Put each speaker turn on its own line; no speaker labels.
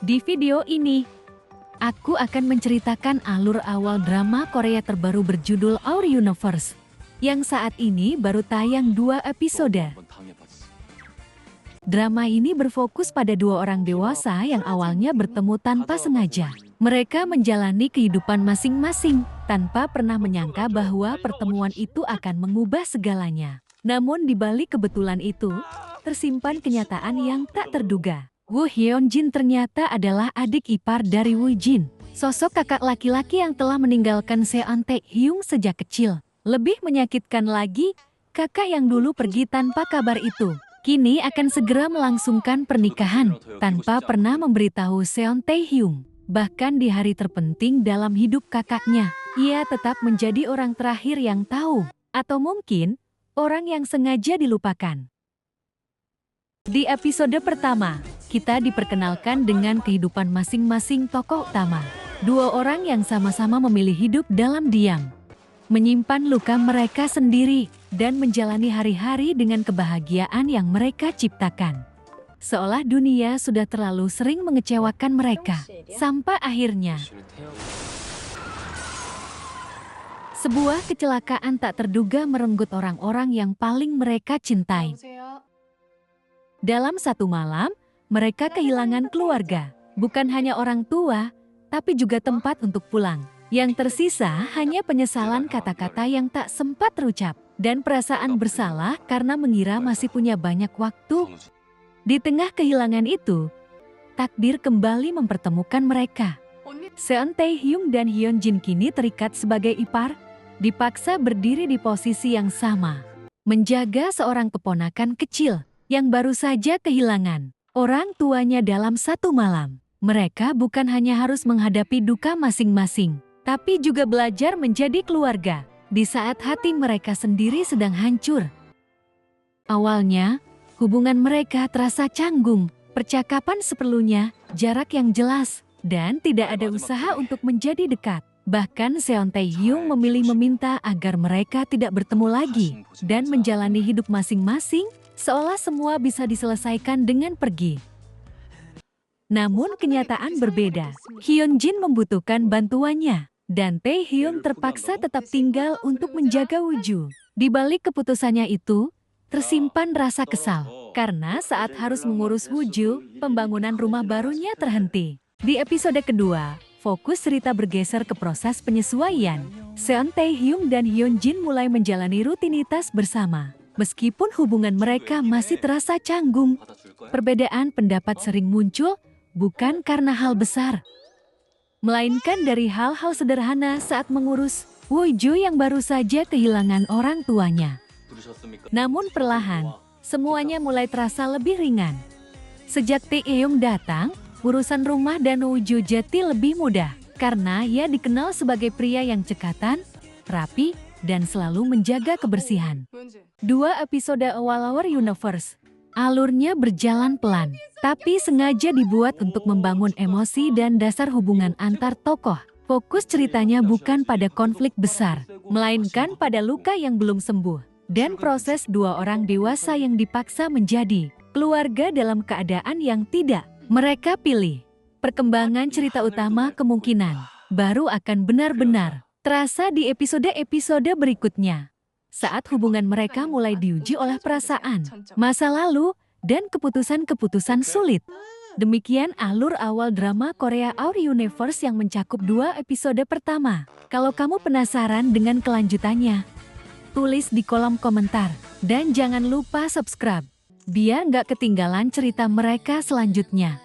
Di video ini, aku akan menceritakan alur awal drama Korea terbaru berjudul Our Universe, yang saat ini baru tayang 2 episode. Drama ini berfokus pada 2 orang dewasa yang awalnya bertemu tanpa sengaja. Mereka menjalani kehidupan masing-masing, tanpa pernah menyangka bahwa pertemuan itu akan mengubah segalanya. Namun di balik kebetulan itu, tersimpan kenyataan yang tak terduga. Woo Hyun-jin ternyata adalah adik ipar dari Woo Jin, sosok kakak laki-laki yang telah meninggalkan Seon Tae-hyung sejak kecil. Lebih menyakitkan lagi, kakak yang dulu pergi tanpa kabar itu, kini akan segera melangsungkan pernikahan, tanpa pernah memberitahu Seon Tae-hyung. Bahkan di hari terpenting dalam hidup kakaknya, ia tetap menjadi orang terakhir yang tahu, atau mungkin, orang yang sengaja dilupakan. Di episode pertama, kita diperkenalkan dengan kehidupan masing-masing tokoh utama. 2 orang yang sama-sama memilih hidup dalam diam, menyimpan luka mereka sendiri, dan menjalani hari-hari dengan kebahagiaan yang mereka ciptakan. Seolah dunia sudah terlalu sering mengecewakan mereka, sampai akhirnya sebuah kecelakaan tak terduga merenggut orang-orang yang paling mereka cintai. Dalam satu malam, mereka kehilangan keluarga, bukan hanya orang tua, tapi juga tempat untuk pulang. Yang tersisa hanya penyesalan kata-kata yang tak sempat terucap, dan perasaan bersalah karena mengira masih punya banyak waktu. Di tengah kehilangan itu, takdir kembali mempertemukan mereka. Seon Tae-hyung dan Hyun-jin kini terikat sebagai ipar, dipaksa berdiri di posisi yang sama, menjaga seorang keponakan kecil yang baru saja kehilangan orang tuanya dalam satu malam. Mereka bukan hanya harus menghadapi duka masing-masing, tapi juga belajar menjadi keluarga di saat hati mereka sendiri sedang hancur. Awalnya, hubungan mereka terasa canggung, percakapan seperlunya, jarak yang jelas, dan tidak ada usaha untuk menjadi dekat. Bahkan Seon Tae-hyung memilih meminta agar mereka tidak bertemu lagi dan menjalani hidup masing-masing, seolah semua bisa diselesaikan dengan pergi. Namun kenyataan berbeda. Hyun-jin membutuhkan bantuannya, dan Tae-hyung terpaksa tetap tinggal untuk menjaga Woo-ju. Di balik keputusannya itu, tersimpan rasa kesal, karena saat harus mengurus Woo-ju, pembangunan rumah barunya terhenti. Di episode kedua, fokus cerita bergeser ke proses penyesuaian. Seon Tae-hyung dan Hyun-jin mulai menjalani rutinitas bersama. Meskipun hubungan mereka masih terasa canggung, perbedaan pendapat sering muncul bukan karena hal besar, melainkan dari hal-hal sederhana saat mengurus Woo-ju yang baru saja kehilangan orang tuanya. Namun perlahan, semuanya mulai terasa lebih ringan. Sejak Tae-hyung datang, urusan rumah dan Woo-ju jadi lebih mudah, karena ia dikenal sebagai pria yang cekatan, rapi, dan selalu menjaga kebersihan. 2 episode awal Our Universe, alurnya berjalan pelan, tapi sengaja dibuat untuk membangun emosi dan dasar hubungan antar tokoh. Fokus ceritanya bukan pada konflik besar, melainkan pada luka yang belum sembuh, dan proses 2 orang dewasa yang dipaksa menjadi keluarga dalam keadaan yang tidak mereka pilih. Perkembangan cerita utama kemungkinan baru akan benar-benar terasa di episode-episode berikutnya, saat hubungan mereka mulai diuji oleh perasaan, masa lalu, dan keputusan-keputusan sulit. Demikian alur awal drama Korea Our Universe yang mencakup 2 episode pertama. Kalau kamu penasaran dengan kelanjutannya, tulis di kolom komentar. Dan jangan lupa subscribe, biar nggak ketinggalan cerita mereka selanjutnya.